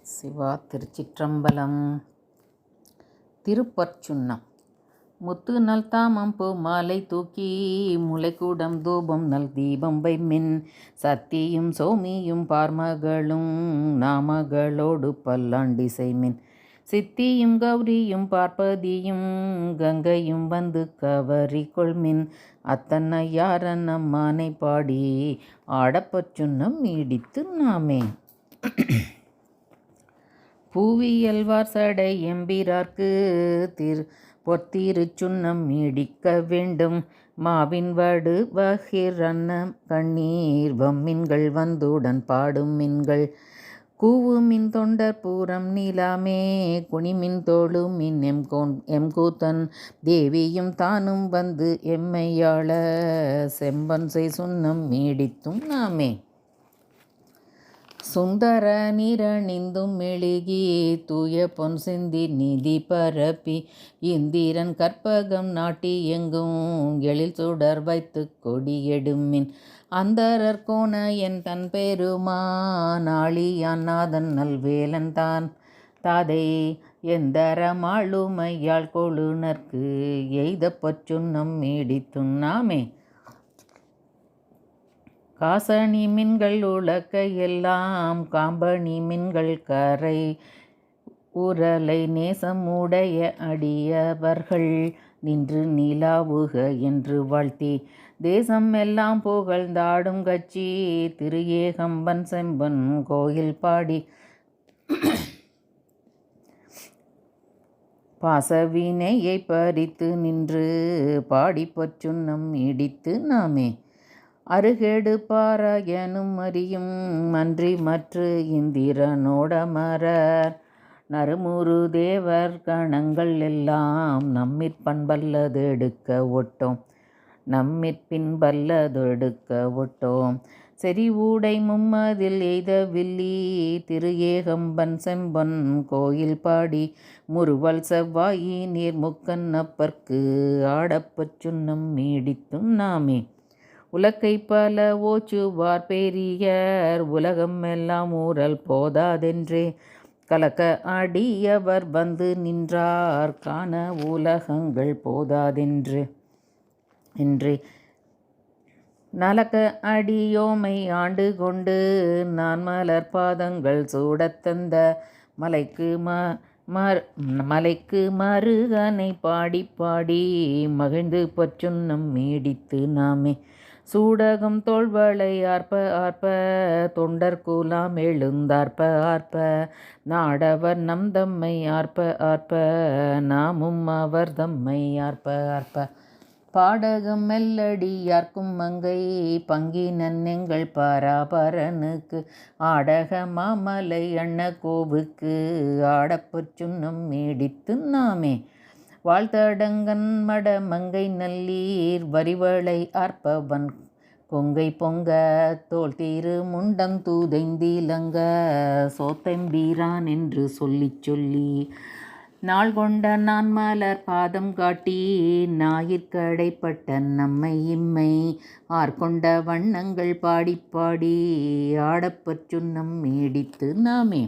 சிவா திருச்சிற்றம்பலம். திருப்பற்சுன்னம். முத்து நல் தாமம் பூ மாலை தூக்கி முளைக்கூடம் தூபம் நல் தீபம் வைமின் சத்தியும் சோமியும் பார்மகளும் நாமகளோடு பல்லாண்டிசைமின் சித்தியும் கௌரியும் பார்ப்பதியும் கங்கையும் வந்து கவரி கொள்மின் அத்தனை யாரன் அம்மானை பாடி ஆடப்பற்சுன்னம் நீடித்து நாமே. பூவியல்வார் சடை எம்பிரார்க்கு பொத்திருச்சுன்னம் நீடிக்க வேண்டும். மாவின் வடு வகிரன்ன கண்ணீர் வம்மின்கள் வந்துடன் பாடும் மின்கள் கூவுமின் தொண்டர் பூரம் நீலாமே குனிமின் தோளுமின் எம்கூத்தன் தேவியும் தானும் வந்து எம்மையாள செம்பன் செய் சுன்னம் நீடித்தும் நாமே. சுந்தர நீரணிந்தும் மெழுகி தூய பொன் சிந்தி நிதி பரப்பி இந்திரன் கற்பகம் நாட்டி எங்கும் எழில் சுடர் வைத்து கொடியெடுமின் அந்தரர் கோண என் தன் பெருமானாளியான் நாதன் நல்வேலன் தான் தாதை எந்தர மாளுமையாள் கொழுனர்க்கு எய்த பற்சுன்னம் நீடித்தும் நாமே. காசணி மின்கள் உலக்க எல்லாம் காம்பணி மின்கள் கரை உரலை நேசம் உடைய அடியவர்கள் நின்று நிலாவுக என்று வாழ்த்தி தேசம் எல்லாம் புகழ்ந்தாடும் கட்சி திரு ஏகம்பன் செம்பன் கோயில் பாடி பாசவினையை பறித்து நின்று பாடி பற்சுன்னம் நீடித்து நாமே. அருகேடு பாராயனும் அறியும் அன்றி மற்ற இந்திரனோடமரர் நறுமுறு தேவர் கணங்கள் எல்லாம் நம்மிற்பண்பல்லது எடுக்க ஒட்டோம் நம்மிற்பின்பல்லதொடுக்க ஒட்டோம் செறிவூடை மும்மதில் எய்த வில்லி திரு ஏகம்பன் செம்பன் கோயில் பாடி முறுவல் செவ்வாயி நீர் முக்கன் அப்பற்கு ஆடப்பற்சுன்னம் நீடித்தும் நாமே. உலக்கை பல ஓச்சுவார் பெரியர் உலகம் எல்லாம் ஊரல் போதாதென்றே கலக்க அடியவர் வந்து நின்றார் காண உலகங்கள் போதாதென்று என்றே நலக்க அடியோமை ஆண்டு கொண்டு நான் மலர் பாதங்கள் சூடத்தந்த மலைக்கு மருகனை பாடி பாடி மகிழ்ந்து பற்சுன்னம் நீடித்து நாமே. சூடகம் தோள்வளை ஆர்ப்ப ஆர்ப்ப தொண்டர் கூலாம் எழுந்தார்ப்ப ஆர்ப்ப நாடவர் நம் தம்மை ஆர்ப்ப ஆர்ப்ப நாமும் அவர் தம்மை ஆர்ப்ப ஆர்ப்ப பாடகம் மெல்லடி யார்க்கும் மங்கை பங்கினன் எங்கள் பராபரனுக்கு ஆடக மாமலை அண்ண கோவுக்கு ஆடப்பற்சுன்னம் நீடித்து நாமே. வாழ்த்தடங்கன் மட மங்கை நல்லீர் வரிவளை ஆர்ப்பவன் கொங்கை பொங்க தோல் தீரு முண்டம் தூதைந்தீலங்க சோத்தம்பீரான் என்று சொல்லி சொல்லி நாள் கொண்ட நான் மலர் பாதம் காட்டி ஞாயிற்கடைப்பட்ட நம்மை இம்மை ஆர்கொண்ட வண்ணங்கள் பாடி பாடி ஆடப்பற்சுன்னம் நீடித்து நாமே.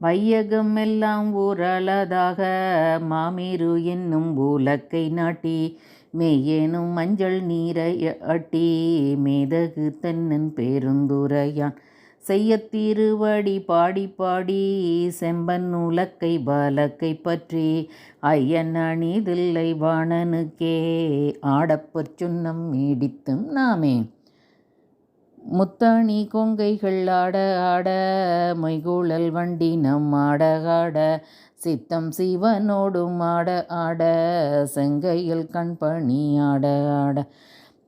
வையகம் எல்லாம் ஊரளதாக மாமீரு என்னும் உலக்கை நாட்டி மெய்யேனும் மஞ்சள் நீரை அட்டி மேதகு தென்னன் பேருந்துரையான் செய்ய திருவடி பாடி பாடி செம்பன் உலக்கை வலக்கை பற்றி ஐயன் அணிதில்லை வாணனுக்கே ஆடப்பற்சுன்னம் நீடித்தும் நாமே. முத்தணி கொங்கைகள் ஆட ஆட மொய்குழல் வண்டி நம் ஆட ஆட சித்தம் சிவனோடும் ஆட ஆட செங்கையில் கண்பணி ஆட ஆட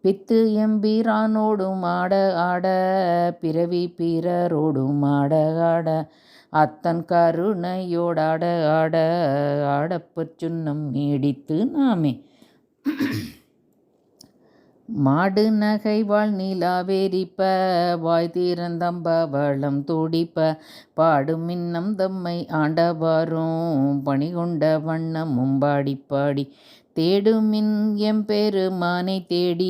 பித்து எம்பிரானோடும் ஆட ஆட பிறவி பிறரோடும் ஆட ஆட அத்தன் கருணையோடாட ஆட ஆடப்பற்சுன்னம் நீடித்து நாமே. மாடு நகை வாழ் நீலாவேரிப்ப வாய் தீரந்தம்பவளம் துடிப்ப பாடும் மின்னம் தம்மை ஆண்டவாரும் பணிகொண்ட வண்ணமும் பாடி பாடி தேடுமின் எம்பெருமானை தேடி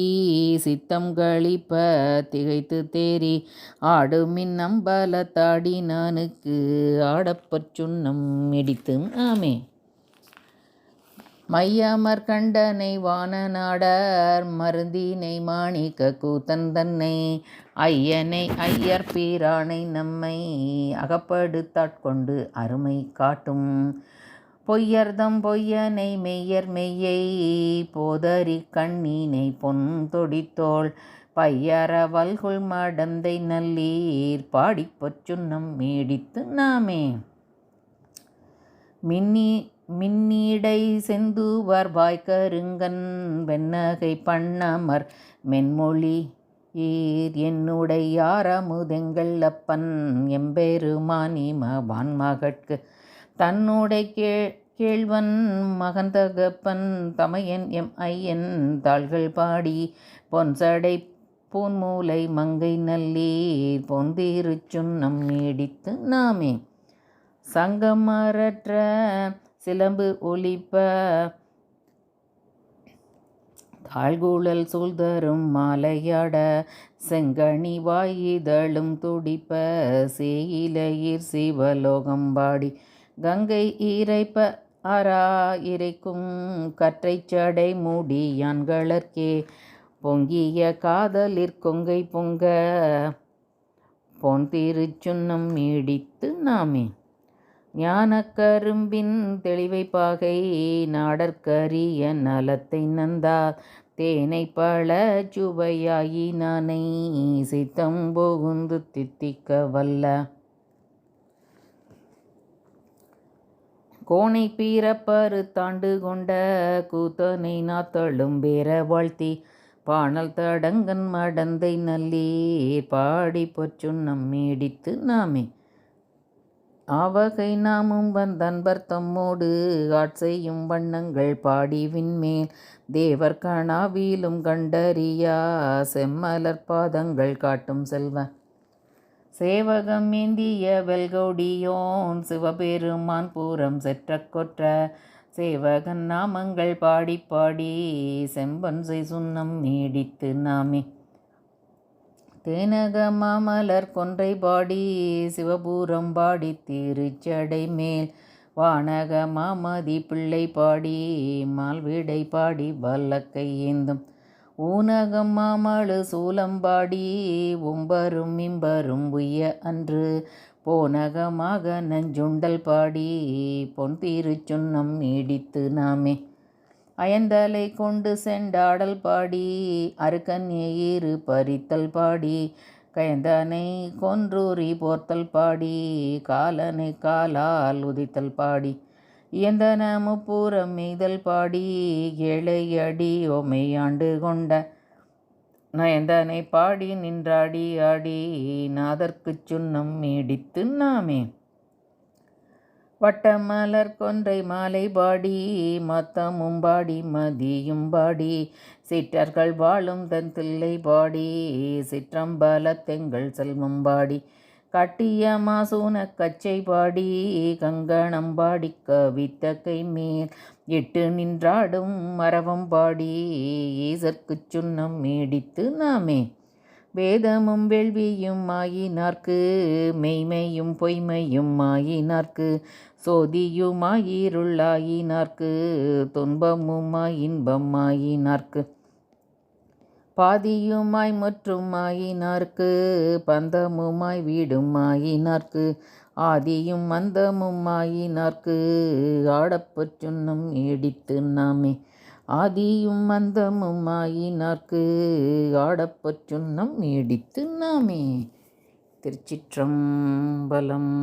சித்தம் களிப்ப திகைத்து தேறி ஆடுமின் அம்பலத்தாடி நானுக்கு ஆடப்பற் சுண்ணம் இடித்து ஆமே. மையமர் கண்டனை வானநாடர் மருந்தினை மாணிக்க கூத்தன் தன்னை ஐயனை ஐயர் பீரானை நம்மை அகப்படுத்தாட்கொண்டு அருமை காட்டும் பொய்யர்தம் பொய்யனை மெய்யர் மெய்யை போதறி கண்ணினை பொன் தொடித்தோள் பையற வல்குள் மடந்தை நல்லீர் பாடிப்பொற் சுண்ணம் மீடித்து நாமே. மின்னீடை செந்துவர் வாய்க்கருங்கன் வெண்ணகை பண்ணமர் மென்மொழி ஈர் என்னுடை யாரமுதெங்கள் அப்பன் எம்பெருமானிம வான்மகட்கு தன்னுடை கேள்வன் மகந்தகப்பன் தமையன் எம் ஐயன் தாள்கள் பாடி பொன்சடை பூன்மூலை மங்கை நல்லீர் பொந்திருச் சுண்ணம் நீடித்து நாமே. சங்கமரற்ற சிலம்பு ஒலிப்ப தாழ்கூழல் சூழ்தரும் மாலையாட செங்கனி வாயிதழும் துடிப்ப சேயிலையிற் சிவலோகம்பாடி கங்கை இறைப்ப அரா இறைக்கும் கற்றைச்சடை மூடியான்களற்கே பொங்கிய காதலிற் கொங்கை பொங்க பொன் திருச்சுண்ணம் நீடித்து நாமே. ஞானக்கரும்பின் தெளிவை பாகை நாடற்கரிய நலத்தை நந்தா தேனை பல சுவையாயி நானை சித்தம் புகுந்து தித்திக்க வல்ல கோனை பீரப்பரு தாண்டு கொண்ட கூத்தனை நாத்தளும் பேர வாழ்த்தி பாணல் தடங்கன் மடந்தை நல்லீர் பாடிப்பொற் சுண்ணம் நீடித்து நாமே. ஆவகை நாமும் வந்தன்பர் தம்மோடு ஆட்செய்யும் வண்ணங்கள் பாடி விண்மேல் தேவர் கணாவிலும் கண்டறியா செம்மலர் பாதங்கள் காட்டும் செல்வ சேவகம் ஏந்திய வெல்கொடியோன் சிவபெருமான் பூரம் செற்ற கொற்ற சேவகன் நாமங்கள் பாடி பாடி செம்பன்சை சுண்ணம் நீடித்து நாமே. தேனக மாமலர் கொன்றை பாடி சிவபூரம் பாடி திருச்சடை மேல் வானக மாமதி பிள்ளை பாடி மால்விடை பாடி வல்லக்கை ஏந்தும் ஊனகம் மாமழு சூலம்பாடி உம்பரும் இம்பரும் உய்ய அன்று போனகமாக நஞ்சுண்டல் பாடி பொன் திருச்சுண்ணம் நீடித்து நாமே. அயந்தலை கொண்டு செண்டாடல் பாடி அருக்கன் ஏறு பறித்தல் பாடி கயந்தனை கொன்றூரி போர்த்தல் பாடி காலனை காலால் உதித்தல் பாடி இயந்தன முப்புறம் எய்தல் பாடி ஏழை அடி ஓமை ஆண்டு கொண்ட நயந்தனை பாடி நின்றாடி ஆடி நாதற்குச் சுண்ணம் நீடித்து நாமே. வட்டமலர் கொன்றை மாலை பாடி மத்தமும் பாடி மதியும் பாடி சிற்றர்கள் வாழும் தன் தில்லை பாடி சிற்றம்பலத்தெங்கள் செல்வம் பாடி கட்டிய மாசூன கச்சை பாடி கங்கணம் பாடி கவித்த கை மேல் இட்டு நின்றாடும் மரவம் பாடி ஈசற்குச் சுண்ணம் நீடித்து நாமே. வேதமும் வேள்வியும் ஆயினார்க்கு மெய்மையும் பொய்மையும் ஆயினார்க்கு சோதியுமாயிருளாயினார்க்கு துன்பமுமாய் இன்பமாயினார்க்கு பாதியுமாய் முற்றுமாயினார்க்கு பந்தமுமாய் வீடுமாயினார்க்கு ஆதியும் அந்தமும் ஆயினார்க்கு ஆடப்பொற் சுண்ணம் நீடித்து நாமே. ஆதியும் அந்தமும் ஆயினார்க்கு ஆடப்பொற் சுண்ணம் நீடித்து நாமே. திருச்சிற்றம்பலம்.